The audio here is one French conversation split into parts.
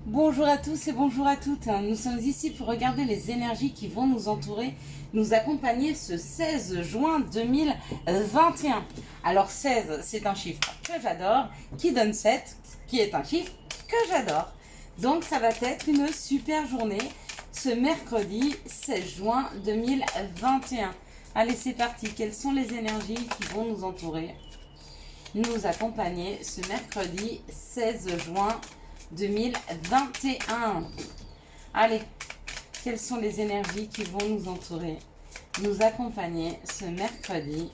Bonjour à tous et bonjour à toutes. Nous sommes ici pour regarder les énergies qui vont nous entourer, nous accompagner ce 16 juin 2021. Alors 16, c'est un chiffre que j'adore, qui donne 7, qui est un chiffre que j'adore. Donc ça va être une super journée ce mercredi 16 juin 2021. Allez, c'est parti. Quelles sont les énergies qui vont nous entourer, nous accompagner ce mercredi 16 juin 2021. Allez, quelles sont les énergies qui vont nous entourer, nous accompagner ce mercredi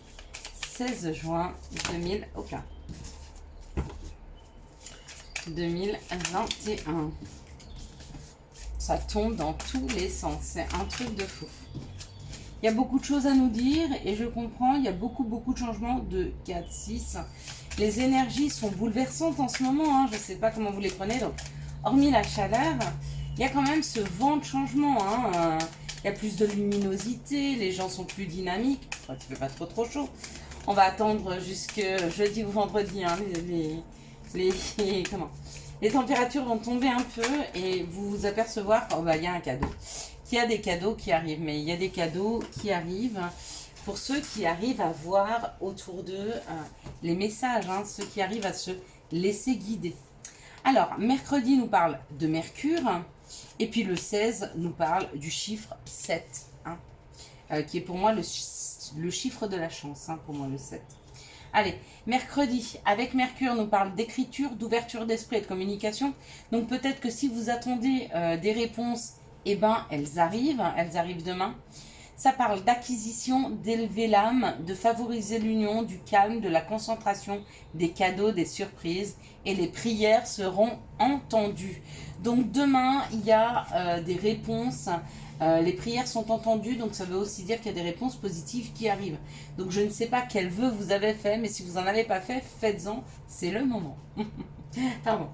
16 juin 2021. Ça tombe dans tous les sens, c'est un truc de fou. Il y a beaucoup de choses à nous dire et je comprends, il y a beaucoup de changements de 4, 6. Les énergies sont bouleversantes en ce moment, hein, je ne sais pas comment vous les prenez. Donc, hormis la chaleur, il y a quand même ce vent de changement. Il y a plus de luminosité, les gens sont plus dynamiques. Enfin, il ne fait pas trop chaud. On va attendre jusque jeudi ou vendredi. Les températures vont tomber un peu et vous apercevoir qu'il y a un cadeau. Il y a des cadeaux qui arrivent, mais il y a des cadeaux qui arrivent pour ceux qui arrivent à voir autour d'eux les messages, ceux qui arrivent à se laisser guider. Alors, mercredi nous parle de Mercure, et puis le 16 nous parle du chiffre 7, qui est pour moi le chiffre de la chance, pour moi le 7. Allez, mercredi, avec Mercure, nous parle d'écriture, d'ouverture d'esprit et de communication. Donc peut-être que si vous attendez des réponses, elles arrivent demain. Ça parle d'acquisition, d'élever l'âme, de favoriser l'union, du calme, de la concentration, des cadeaux, des surprises. Et les prières seront entendues. Donc demain, il y a des réponses. Les prières sont entendues, donc ça veut aussi dire qu'il y a des réponses positives qui arrivent. Donc je ne sais pas quel vœu vous avez fait, mais si vous n'en avez pas fait, faites-en, c'est le moment. Pardon.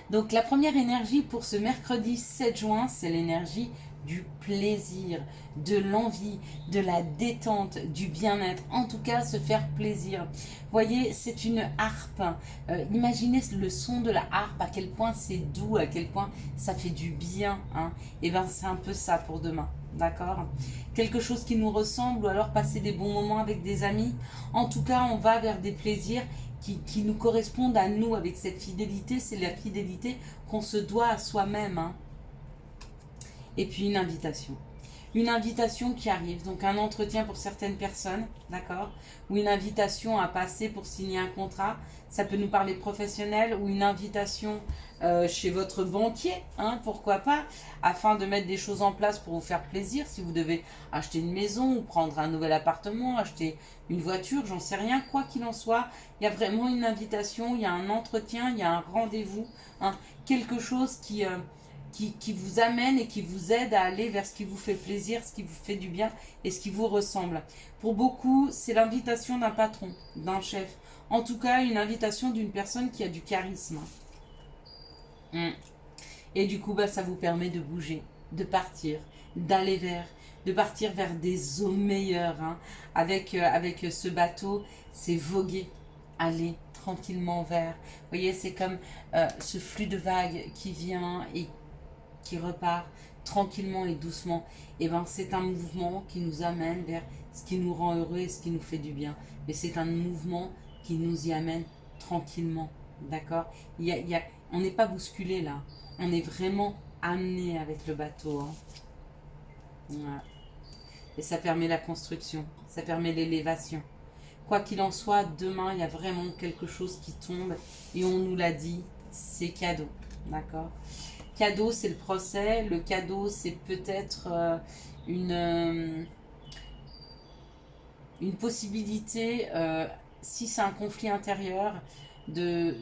Donc la première énergie pour ce mercredi 7 juin, c'est l'énergie du plaisir, de l'envie, de la détente, du bien-être. En tout cas, se faire plaisir. Vous voyez, c'est une harpe. Imaginez le son de la harpe, à quel point c'est doux, à quel point ça fait du bien. Et c'est un peu ça pour demain. D'accord? Quelque chose qui nous ressemble, ou alors passer des bons moments avec des amis. En tout cas, on va vers des plaisirs qui nous correspondent à nous avec cette fidélité. C'est la fidélité qu'on se doit à soi-même. Et puis une invitation. Une invitation qui arrive, donc un entretien pour certaines personnes, d'accord? Ou une invitation à passer pour signer un contrat. Ça peut nous parler de professionnel, ou une invitation chez votre banquier, pourquoi pas, afin de mettre des choses en place pour vous faire plaisir. Si vous devez acheter une maison, ou prendre un nouvel appartement, acheter une voiture, j'en sais rien, quoi qu'il en soit, il y a vraiment une invitation, il y a un entretien, il y a un rendez-vous, quelque chose qui vous amène et qui vous aide à aller vers ce qui vous fait plaisir, ce qui vous fait du bien et ce qui vous ressemble. Pour beaucoup, c'est l'invitation d'un patron, d'un chef. En tout cas, une invitation d'une personne qui a du charisme. Et du coup, ça vous permet de bouger, de partir, de partir vers des eaux meilleures. Avec ce bateau, c'est voguer, aller tranquillement vers. Vous voyez, c'est comme ce flux de vagues qui vient et qui repart tranquillement et doucement. C'est un mouvement qui nous amène vers ce qui nous rend heureux et ce qui nous fait du bien. Mais c'est un mouvement qui nous y amène tranquillement. D'accord? On n'est pas bousculé là. On est vraiment amené avec le bateau. Voilà. Et ça permet la construction. Ça permet l'élévation. Quoi qu'il en soit, demain, il y a vraiment quelque chose qui tombe. Et on nous l'a dit, c'est cadeau. D'accord? Cadeau, c'est le procès. Le cadeau, c'est peut-être une possibilité, si c'est un conflit intérieur, de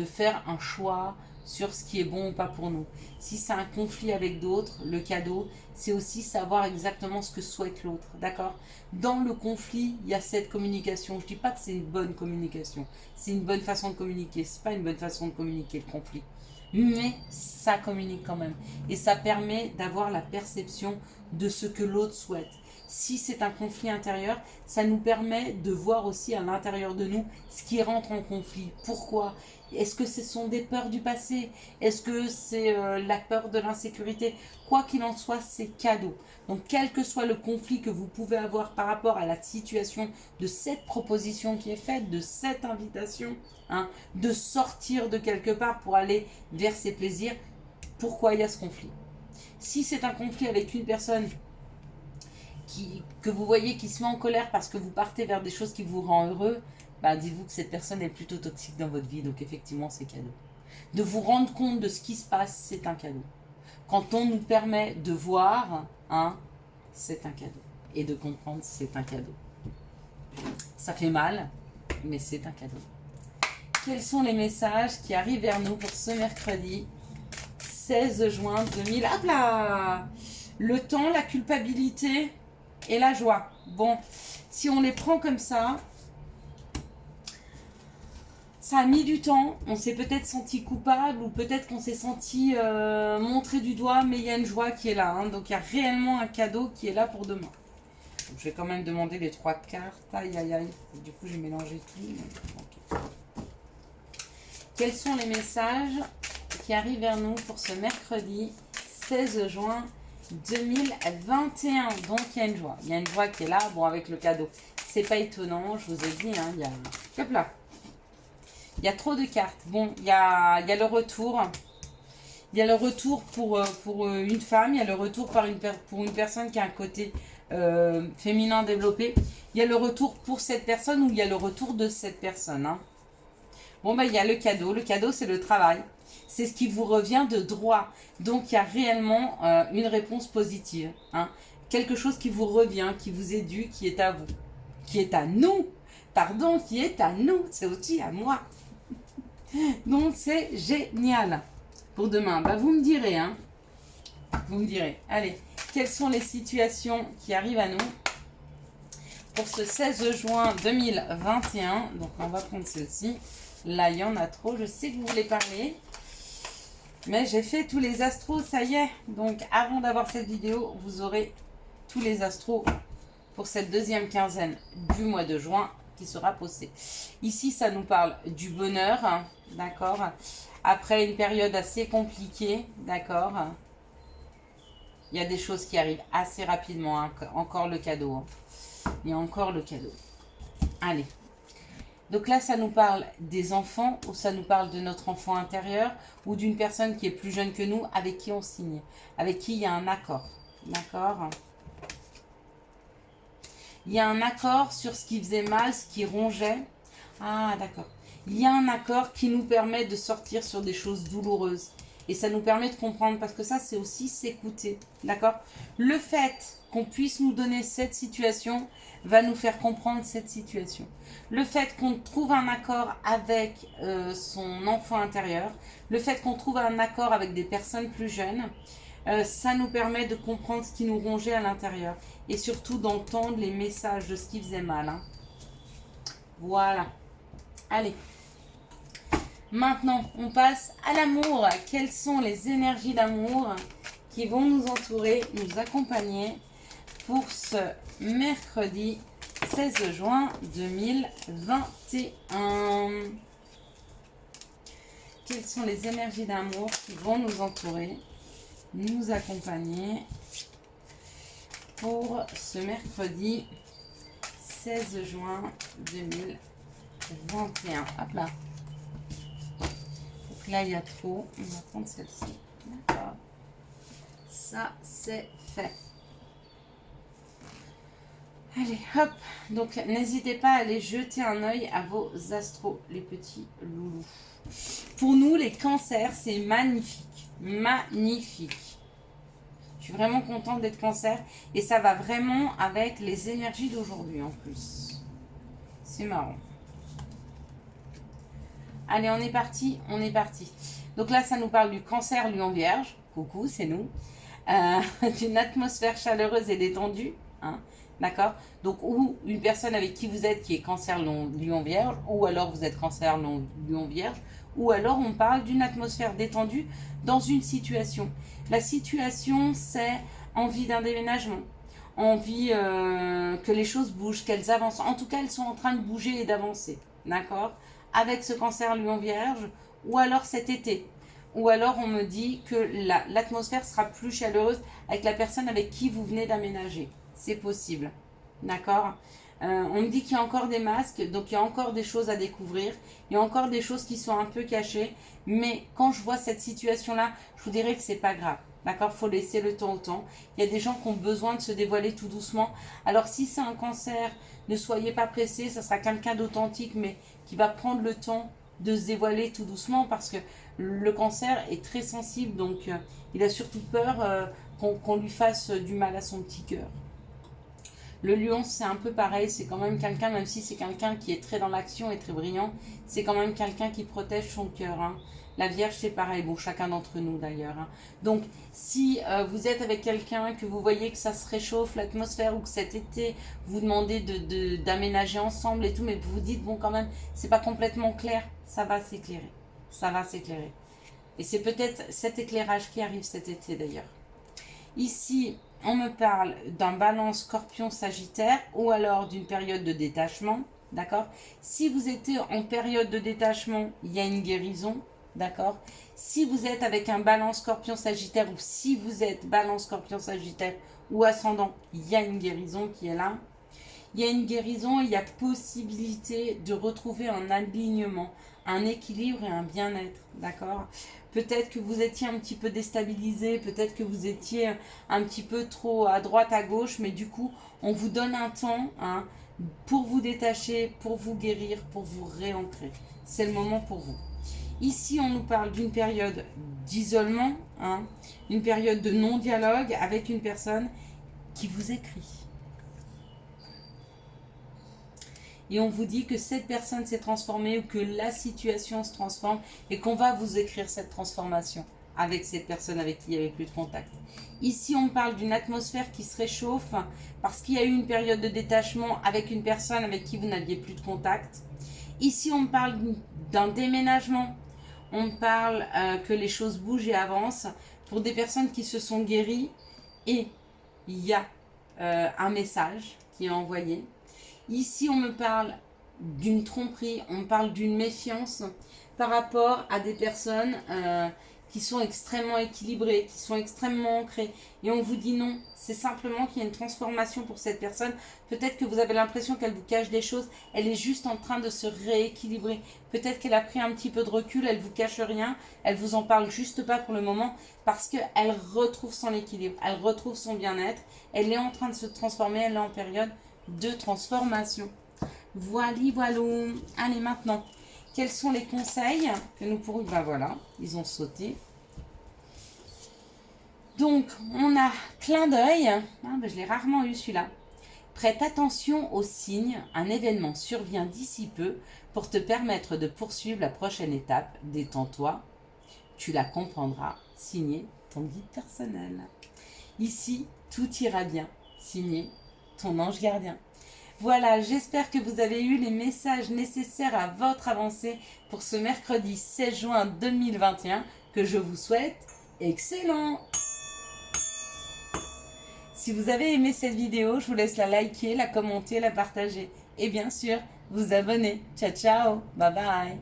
faire un choix sur ce qui est bon ou pas pour nous. Si c'est un conflit avec d'autres, le cadeau, c'est aussi savoir exactement ce que souhaite l'autre. D'accord? Dans le conflit, il y a cette communication. Je ne dis pas que c'est une bonne communication. C'est une bonne façon de communiquer. Ce n'est pas une bonne façon de communiquer, le conflit. Mais ça communique quand même. Et ça permet d'avoir la perception de ce que l'autre souhaite. Si c'est un conflit intérieur, ça nous permet de voir aussi à l'intérieur de nous ce qui rentre en conflit. Pourquoi? Est-ce que ce sont des peurs du passé? Est-ce que c'est la peur de l'insécurité? Quoi qu'il en soit, c'est cadeau. Donc, quel que soit le conflit que vous pouvez avoir par rapport à la situation de cette proposition qui est faite, de cette invitation, hein, de sortir de quelque part pour aller vers ses plaisirs, pourquoi il y a ce conflit? Si c'est un conflit avec une personne que vous voyez qui se met en colère parce que vous partez vers des choses qui vous rendent heureux, bah dites-vous que cette personne est plutôt toxique dans votre vie, donc effectivement c'est cadeau. De vous rendre compte de ce qui se passe, c'est un cadeau. Quand on nous permet de voir, hein, c'est un cadeau. Et de comprendre, c'est un cadeau. Ça fait mal, mais c'est un cadeau. Quels sont les messages qui arrivent vers nous pour ce mercredi 16 juin 2000? Hop là! Le temps, la culpabilité et la joie. Bon, si on les prend comme ça a mis du temps, on s'est peut-être senti coupable ou peut-être qu'on s'est senti montré du doigt, mais il y a une joie qui est là. Hein, donc il y a réellement un cadeau qui est là pour demain. Donc, je vais quand même demander les 3 cartes. Aïe aïe aïe. Du coup j'ai mélangé tout. Mais... okay. Quels sont les messages qui arrivent vers nous pour ce mercredi 16 juin 2021? Donc il y a une joie. Il y a une joie qui est là. Bon, avec le cadeau, c'est pas étonnant. Je vous ai dit, hein, il y a... Hop là. Il y a trop de cartes. Bon, il y a le retour. Il y a le retour pour une femme. Il y a le retour pour une personne qui a un côté féminin développé. Il y a le retour pour cette personne ou il y a le retour de cette personne. Hein. Bon, ben, il y a le cadeau. Le cadeau, c'est le travail. C'est ce qui vous revient de droit. Donc, il y a réellement une réponse positive. Hein. Quelque chose qui vous revient, qui vous est dû, qui est à vous. Qui est à nous. Pardon, qui est à nous. C'est aussi à moi. Donc c'est génial. Pour demain, bah, vous me direz, hein. Vous me direz. Allez, quelles sont les situations qui arrivent à nous pour ce 16 juin 2021? Donc on va prendre celle-ci. Là, il y en a trop. Je sais que vous voulez parler. Mais j'ai fait tous les astros, ça y est. Donc avant d'avoir cette vidéo, vous aurez tous les astros pour cette deuxième quinzaine du mois de juin qui sera postée. Ici, ça nous parle du bonheur, hein, d'accord. Après une période assez compliquée, d'accord. Il y a des choses qui arrivent assez rapidement, hein, encore le cadeau. Hein. Il y a encore le cadeau. Allez. Donc là, ça nous parle des enfants, ou ça nous parle de notre enfant intérieur, ou d'une personne qui est plus jeune que nous, avec qui on signe, avec qui il y a un accord, d'accord. Il y a un accord sur ce qui faisait mal, ce qui rongeait. Ah, d'accord. Il y a un accord qui nous permet de sortir sur des choses douloureuses. Et ça nous permet de comprendre, parce que ça, c'est aussi s'écouter. D'accord? Le fait qu'on puisse nous donner cette situation va nous faire comprendre cette situation. Le fait qu'on trouve un accord avec son enfant intérieur, le fait qu'on trouve un accord avec des personnes plus jeunes, ça nous permet de comprendre ce qui nous rongeait à l'intérieur. Et surtout d'entendre les messages de ce qui faisait mal. Hein. Voilà. Allez. Maintenant, on passe à l'amour. Quelles sont les énergies d'amour qui vont nous entourer, nous accompagner pour ce mercredi 16 juin 2021? Quelles sont les énergies d'amour qui vont nous entourer, nous accompagner pour ce mercredi 16 juin 2021. Hop là. Donc là, il y a trop. On va prendre celle-ci. D'accord. Ça, c'est fait. Allez, hop. Donc, n'hésitez pas à aller jeter un œil à vos astros, les petits loulous. Pour nous, les cancers, c'est magnifique. Magnifique. Je suis vraiment contente d'être cancer. Et ça va vraiment avec les énergies d'aujourd'hui en plus. C'est marrant. Allez, on est parti. On est parti. Donc là, ça nous parle du cancer lion vierge. Coucou, c'est nous. D'une atmosphère chaleureuse et détendue. Hein, d'accord. Donc, ou une personne avec qui vous êtes qui est cancer lion vierge. Ou alors vous êtes cancer lion vierge. Ou alors on parle d'une atmosphère détendue dans une situation. La situation, c'est envie d'un déménagement, envie que les choses bougent, qu'elles avancent. En tout cas, elles sont en train de bouger et d'avancer, d'accord? Avec ce cancer Lion Vierge, ou alors cet été. Ou alors on me dit que l'atmosphère sera plus chaleureuse avec la personne avec qui vous venez d'aménager. C'est possible, d'accord? On me dit qu'il y a encore des masques, donc il y a encore des choses à découvrir. Il y a encore des choses qui sont un peu cachées. Mais quand je vois cette situation-là, je vous dirais que c'est pas grave. D'accord, faut laisser le temps au temps. Il y a des gens qui ont besoin de se dévoiler tout doucement. Alors si c'est un cancer, ne soyez pas pressés, ça sera quelqu'un d'authentique, mais qui va prendre le temps de se dévoiler tout doucement parce que le cancer est très sensible, donc il a surtout peur qu'on lui fasse du mal à son petit cœur. Le lion, c'est un peu pareil, c'est quand même quelqu'un, même si c'est quelqu'un qui est très dans l'action et très brillant, c'est quand même quelqu'un qui protège son cœur. Hein. La Vierge, c'est pareil, bon, chacun d'entre nous d'ailleurs. Hein. Donc, si vous êtes avec quelqu'un, que vous voyez que ça se réchauffe l'atmosphère ou que cet été, vous demandez d'aménager ensemble et tout, mais vous vous dites, bon, quand même, c'est pas complètement clair, ça va s'éclairer. Ça va s'éclairer. Et c'est peut-être cet éclairage qui arrive cet été d'ailleurs. Ici, on me parle d'un balance scorpion-sagittaire ou alors d'une période de détachement, d'accord? Si vous êtes en période de détachement, il y a une guérison, d'accord? Si vous êtes avec un balance scorpion-sagittaire ou si vous êtes balance scorpion-sagittaire ou ascendant, il y a une guérison qui est là. Il y a une guérison, il y a possibilité de retrouver un alignement, un équilibre et un bien-être, d'accord? Peut-être que vous étiez un petit peu déstabilisé, peut-être que vous étiez un petit peu trop à droite, à gauche, mais du coup, on vous donne un temps hein, pour vous détacher, pour vous guérir, pour vous réancrer. C'est le moment pour vous. Ici, on nous parle d'une période d'isolement, hein, une période de non-dialogue avec une personne qui vous écrit. Et on vous dit que cette personne s'est transformée ou que la situation se transforme et qu'on va vous écrire cette transformation avec cette personne avec qui il n'y avait plus de contact. Ici, on parle d'une atmosphère qui se réchauffe parce qu'il y a eu une période de détachement avec une personne avec qui vous n'aviez plus de contact. Ici, on parle d'un déménagement. On parle que les choses bougent et avancent pour des personnes qui se sont guéries. Et il y a un message qui est envoyé. Ici, on me parle d'une tromperie, on parle d'une méfiance par rapport à des personnes qui sont extrêmement équilibrées, qui sont extrêmement ancrées. Et on vous dit non, c'est simplement qu'il y a une transformation pour cette personne. Peut-être que vous avez l'impression qu'elle vous cache des choses, elle est juste en train de se rééquilibrer. Peut-être qu'elle a pris un petit peu de recul, elle vous cache rien, elle vous en parle juste pas pour le moment parce qu'elle retrouve son équilibre, elle retrouve son bien-être, elle est en train de se transformer, elle est en période de transformation. Voilà. Allez, maintenant, quels sont les conseils que nous pourrons... Ben voilà, ils ont sauté. Donc, on a clin d'œil. Je l'ai rarement eu celui-là. Prête attention aux signes. Un événement survient d'ici peu pour te permettre de poursuivre la prochaine étape. Détends-toi. Tu la comprendras. Signé ton guide personnel. Ici, tout ira bien. Signé ton ange gardien. Voilà, j'espère que vous avez eu les messages nécessaires à votre avancée pour ce mercredi 16 juin 2021 que je vous souhaite excellent. Si vous avez aimé cette vidéo, je vous laisse la liker, la commenter, la partager et bien sûr vous abonner. Ciao ciao, bye bye.